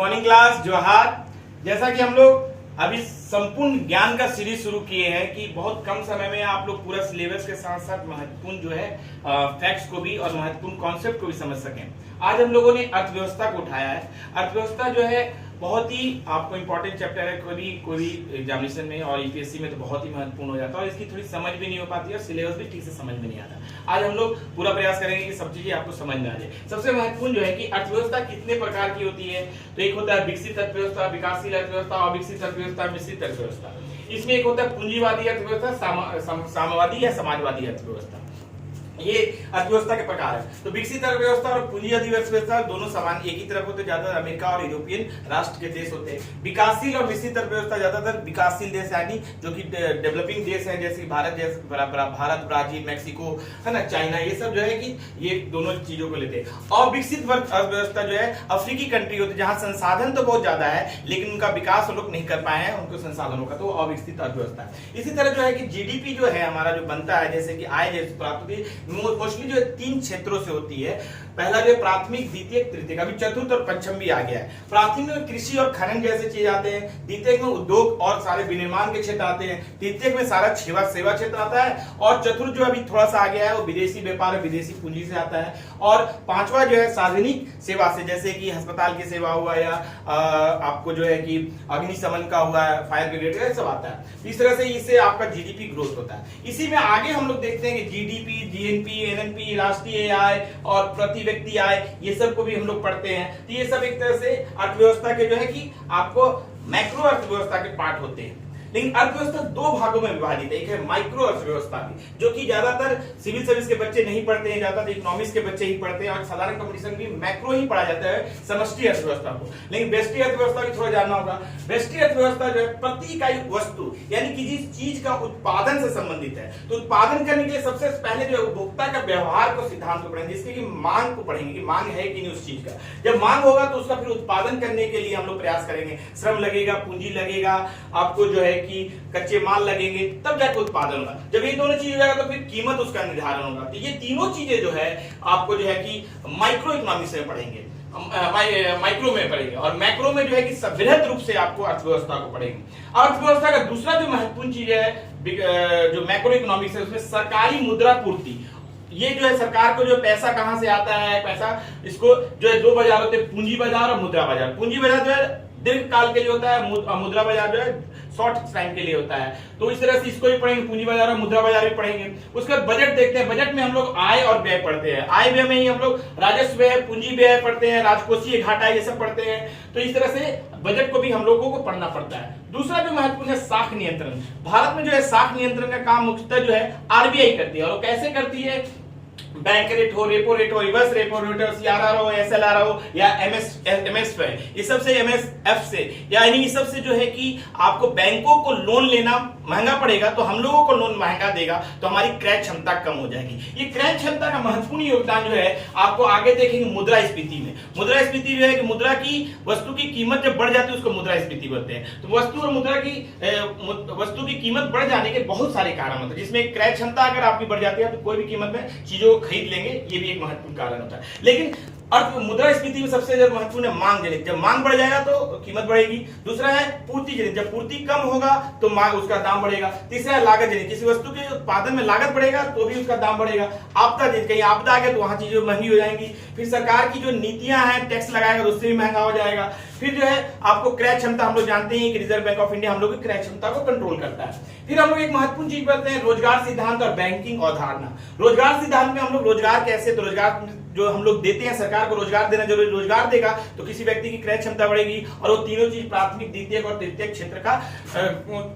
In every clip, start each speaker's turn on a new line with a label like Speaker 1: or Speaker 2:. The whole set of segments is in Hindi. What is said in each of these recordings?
Speaker 1: मॉर्निंग क्लास जोहार। जैसा कि हम लोग अभी संपूर्ण ज्ञान का सीरीज शुरू किए हैं कि बहुत कम समय में आप लोग पूरा सिलेबस के साथ साथ महत्वपूर्ण जो है फैक्ट्स को भी और महत्वपूर्ण कॉन्सेप्ट को भी समझ सकें। आज हम लोगों ने अर्थव्यवस्था को उठाया है। अर्थव्यवस्था जो है बहुत ही आपको इंपॉर्टेंट चैप्टर है, कोई भी एग्जामिनेशन में और यूपीएससी में तो बहुत ही महत्वपूर्ण हो जाता है और इसकी थोड़ी समझ भी नहीं हो पाती और सिलेबस भी ठीक से समझ में नहीं आता। आज हम लोग पूरा प्रयास करेंगे कि सब चीजें आपको समझ में आ जाए। सबसे महत्वपूर्ण जो है कि अर्थव्यवस्था कितने प्रकार की होती है, तो एक होता है विकसित अर्थव्यवस्था, विकासशील अर्थव्यवस्था, अविकसित अर्थव्यवस्था, मिश्रित अर्थव्यवस्था। इसमें एक होता है पूंजीवादी अर्थव्यवस्था, साम्यवादी या समाजवादी अर्थव्यवस्था। ये अर्थव्यवस्था के प्रकार है। तो विकसित अर्थव्यवस्था और पूंजीवादी अर्थव्यवस्था दोनों समान एक ही तरफ होते, ज्यादातर अमेरिका और यूरोपियन राष्ट्र के देश होते हैं। विकासशील और मिश्रित अर्थव्यवस्था ज्यादातर विकासशील देश यानी जो कि डेवलपिंग देश है, जैसे भारत, ब्राजील, मैक्सिको है ना, चाइना, ये सब जो है कि ये दोनों चीजों को लेते हैं। और विकसित अर्थव्यवस्था जो है अफ्रीकी कंट्री होती है, जहां संसाधन तो बहुत ज्यादा है लेकिन उनका विकास वो लोग नहीं कर पाए हैं उनके संसाधनों का, तो अविकसित अर्थव्यवस्था है। इसी तरह जो है कि जीडीपी जो है हमारा जो बनता है, जैसे कि आय जैसे प्राप्त होती है, मोस्टली जो है 3 क्षेत्रों से होती है। पहला जो है प्राथमिक, द्वितीयक, तृतीयक, अभी चतुर्थ और पंचम भी आ गया है। प्राथमिक में कृषि और खनन जैसे चीज आते हैं, द्वितीयक में उद्योग और सारे विनिर्माण के क्षेत्र आते हैं, तृतीयक में सारा सेवा क्षेत्र आता है और चतुर्थ जो अभी थोड़ा सा आ गया है वो विदेशी व्यापार और विदेशी पूंजी से आता है। और पांचवा जो है सार्वजनिक सेवा से, जैसे कि अस्पताल की सेवा हुआ या आपको जो है कि अग्निशमन का हुआ है, फायर ब्रिगेड का सब आता है। इस तरह से इससे आपका जीडीपी ग्रोथ होता है। इसी में आगे हम लोग देखते हैं कि जीडीपी, जीएनपी, एनएनपी, राष्ट्रीय आय और प्रति व्यक्ति आय, ये सब को भी हम लोग पढ़ते हैं। तो ये सब एक तरह से अर्थव्यवस्था के जो है कि आपको मैक्रो अर्थव्यवस्था के पार्ट होते हैं। लेकिन अर्थव्यवस्था 2 भागों में विभाजित है। एक है माइक्रो अर्थव्यवस्था की, जो कि ज्यादातर सिविल सर्विस के बच्चे नहीं पढ़ते हैं, ज्यादातर इकोनॉमिक्स के बच्चे ही पढ़ते हैं और साधारण कंपटीशन भी मैक्रो ही पढ़ा जाता है, समष्टि अर्थव्यवस्था को। लेकिन व्यष्टि अर्थव्यवस्था भी थोड़ा जानना होगा। व्यष्टि अर्थव्यवस्था जो है प्रति इकाई वस्तु यानी कि जिस चीज का उत्पादन से संबंधित है, तो उत्पादन करने के लिए सबसे पहले जो है उपभोक्ता का व्यवहार को सिद्धांत को पढ़ेंगे, जिसके कि मांग को पढ़ेंगे कि मांग है कि नहीं उस चीज का। जब मांग होगा तो उसका फिर उत्पादन करने के लिए हम लोग प्रयास करेंगे, श्रम लगेगा, पूंजी लगेगा, आपको जो है कि कच्चे माल लगेंगे, तब जाकर उत्पादन होगा। जब ये दोनों चीज हो जाएगा तो फिर कीमत उसका निर्धारण होगा। तो ये तीनों चीजें जो है आपको जो है कि माइक्रो इकोनॉमिक्स में पढ़ेंगे, माइक्रो में पढ़ेंगे और मैक्रो में जो है कि वृहद रूप से आपको अर्थव्यवस्था को पढ़ेंगे। अर्थव्यवस्था का दूसरा जो महत्वपूर्ण चीज है जो मैक्रो इकोनॉमिक्स है, उसमें सरकारी मुद्रा पूर्ति। ये जो है सरकार को जो पैसा कहां से आता है, पैसा इसको जो है 2 बाजार होते हैं, पूंजी बाजार और मुद्रा बाजार। पूंजी बाजार जो है दीर्घ काल के लिए होता है, मुद्रा बाजार जो है शॉर्ट टाइम के लिए होता है। तो इस तरह से इसको भी पढ़ेंगे, पूंजी बाजार और मुद्रा बाजार भी पढ़ेंगे। उसके बाद बजट देखते हैं। बजट में हम लोग आय और व्यय पढ़ते हैं। आय व्यय में ही हम लोग राजस्व व्यय, पूंजी व्यय पढ़ते हैं, राजकोषीय घाटा, ये सब पढ़ते हैं। तो इस तरह से बजट को भी हम लोगों को पढ़ना पड़ता है। दूसरा जो महत्वपूर्ण है साख नियंत्रण। भारत में जो है साख नियंत्रण का काम मुख्यतः जो है आरबीआई करती है। और कैसे करती है? बैंक रेट हो, रेपो रेट हो, रिवर्स रेपो रेट हो, सीआरआर हो, एसएलआर हो या एमएस है, ये सब से, एमएसएफ से, यानी इस सब से जो है कि आपको बैंकों को लोन लेना महंगा पड़ेगा, तो हम लोगों को लोन महंगा देगा तो हमारी क्रय क्षमता कम हो जाएगी। ये क्रय क्षमता का महत्वपूर्ण योगदान जो है आपको आगे देखेंगे मुद्रास्फीति में। मुद्रास्फीति जो है कि मुद्रा की वस्तु की कीमत जब बढ़ जाती है उसको मुद्रास्फीति बोलते हैं। तो वस्तु और मुद्रा की वस्तु की कीमत बढ़ जाने के बहुत सारे कारण होते हैं, जिसमें क्रय क्षमता अगर आपकी बढ़ जाती है तो कोई भी कीमत में चीजों को खरीद लेंगे, ये भी एक महत्वपूर्ण कारण होता है। लेकिन मुद्रास्फीति में सबसे ज्यादा महत्वपूर्ण है मांग जनित। जब मांग बढ़ जाएगा तो कीमत बढ़ेगी। दूसरा है पूर्ति जनित, जब पूर्ति कम होगा तो उसका दाम बढ़ेगा। तीसरा है लागत जनित, किसी वस्तु के उत्पादन में लागत बढ़ेगा तो भी उसका दाम बढ़ेगा। आपदा जनित, कहीं आपदा आ गया तो वहां चीजें महंगी हो जाएंगी। फिर सरकार की जो नीतियां हैं, टैक्स लगाएगा तो उससे भी महंगा हो जाएगा। फिर जो है आपको क्रय क्षमता, हम लोग जानते हैं कि रिजर्व बैंक ऑफ इंडिया हम लोग की क्रय क्षमता को कंट्रोल करता है। फिर हम लोग एक महत्वपूर्ण चीज पढ़ते हैं रोजगार सिद्धांत और बैंकिंग अवधारणा। रोजगार सिद्धांत में हम लोग रोजगार कैसे, तो रोजगार जो हम लोग देते हैं, सरकार को रोजगार देना जरूरी। रोजगार देगा तो किसी व्यक्ति की क्रय क्षमता बढ़ेगी और वो तीनों चीज प्राथमिक, द्वितीयक और तृतीयक क्षेत्र का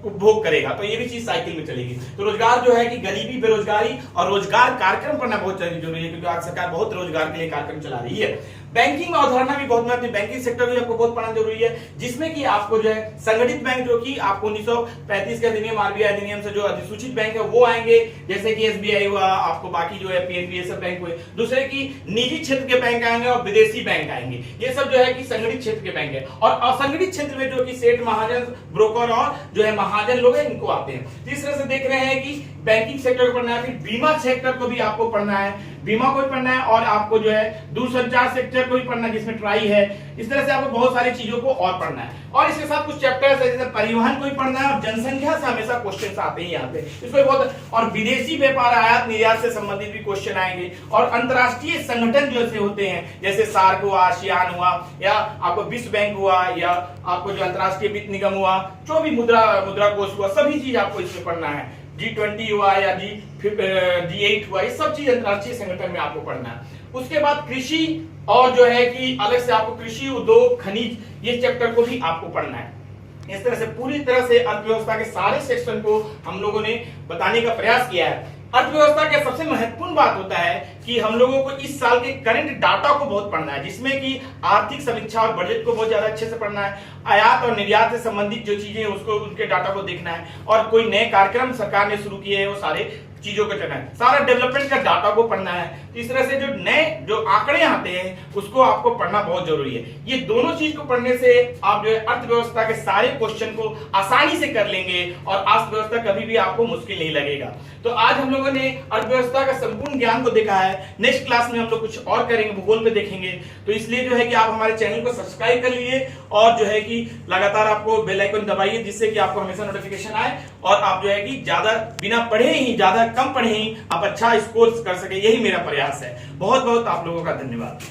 Speaker 1: उपभोग करेगा, तो ये भी चीज साइकिल में चलेगी। तो रोजगार जो है कि गरीबी, बेरोजगारी और रोजगार कार्यक्रम पढ़ना बहुत जरूरी है, क्योंकि आज सरकार बहुत रोजगार के लिए कार्यक्रम चला रही है। बैंकिंग अवधारणा भी बहुत महत्वपूर्ण, बैंकिंग सेक्टर भी आपको बहुत पढ़ना जरूरी है, जिसमें कि आपको जो है संगठित बैंक, जो कि आपको 1935 के अधिनियम, आरबीआई अधिनियम से जो अधिसूचित बैंक है वो आएंगे, जैसे कि एसबीआई हुआ, आपको बाकी जो है पीएनबी, ये सब बैंक हुए। दूसरे की निजी क्षेत्र के बैंक आएंगे और विदेशी बैंक आएंगे, ये सब जो है कि संगठित क्षेत्र के बैंक है। और असंगठित क्षेत्र में जो कि सेठ, महाजन, ब्रोकर और जो है महाजन लोग हैं, इनको आते हैं। तीसरे से देख रहे हैं कि बैंकिंग सेक्टर को पढ़ना है। फिर बीमा सेक्टर को भी आपको पढ़ना है। बीमा को भी पढ़ना है और आपको जो है दूरसंचार सेक्टर को भी पढ़ना है जिसमें ट्राई है। इस तरह से आपको बहुत सारी चीजों को और पढ़ना है और इसके साथ कुछ चैप्टर्स है जैसे परिवहन को भी पढ़ना है और जनसंख्या से हमेशा क्वेश्चन आते ही आते हैं इसको बहुत, और विदेशी व्यापार आयात निर्यात से संबंधित भी क्वेश्चन आएंगे और अंतरराष्ट्रीय संगठन जो ऐसे होते हैं जैसे सार्क हुआ, आसियान हुआ या आपको विश्व बैंक हुआ या आपको जो अंतरराष्ट्रीय वित्त निगम हुआ, जो भी मुद्रा कोष हुआ, सभी चीज आपको इसमें पढ़ना है। G20 हुआ या G8 हुआ, ये सब चीज अंतरराष्ट्रीय संगठन में आपको पढ़ना है। उसके बाद कृषि और जो है कि अलग से आपको कृषि, उद्योग, खनिज, ये चैप्टर को भी आपको पढ़ना है। इस तरह से पूरी तरह से अर्थव्यवस्था के सारे सेक्शन को हम लोगों ने बताने का प्रयास किया है। अर्थव्यवस्था का सबसे महत्वपूर्ण बात होता है कि हम लोगों को इस साल के करंट डाटा को बहुत पढ़ना है जिसमें कि आर्थिक समीक्षा और बजट को बहुत ज्यादा अच्छे से पढ़ना है, आयात और निर्यात से संबंधित जो चीजें हैं उसको, उनके डाटा को देखना है और कोई नए कार्यक्रम सरकार ने शुरू किए हैं वो सारे चीजों को चलना है, सारा डेवलपमेंट का डाटा को पढ़ना है। इस तरह से जो नए जो आंकड़े आते हैं उसको आपको पढ़ना बहुत जरूरी है। ये दोनों चीज को पढ़ने से आप जो है अर्थव्यवस्था के सारे क्वेश्चन को आसानी से कर लेंगे और अर्थव्यवस्था कभी भी आपको मुश्किल नहीं लगेगा। तो आज हम लोगों ने अर्थव्यवस्था का संपूर्ण ज्ञान को देखा है। नेक्स्ट क्लास में हम लोग कुछ और करेंगे, भूगोल पे देखेंगे। तो इसलिए जो है कि आप हमारे चैनल को सब्सक्राइब कर लीजिए और जो है कि लगातार आपको बेल आइकन दबाइए जिससे कि आपको हमेशा नोटिफिकेशन आए और आप जो है कि ज्यादा बिना पढ़े ही, ज्यादा कम पढ़े ही आप अच्छा स्कोर कर सके, यही मेरा प्रयास है। बहुत बहुत आप लोगों का धन्यवाद।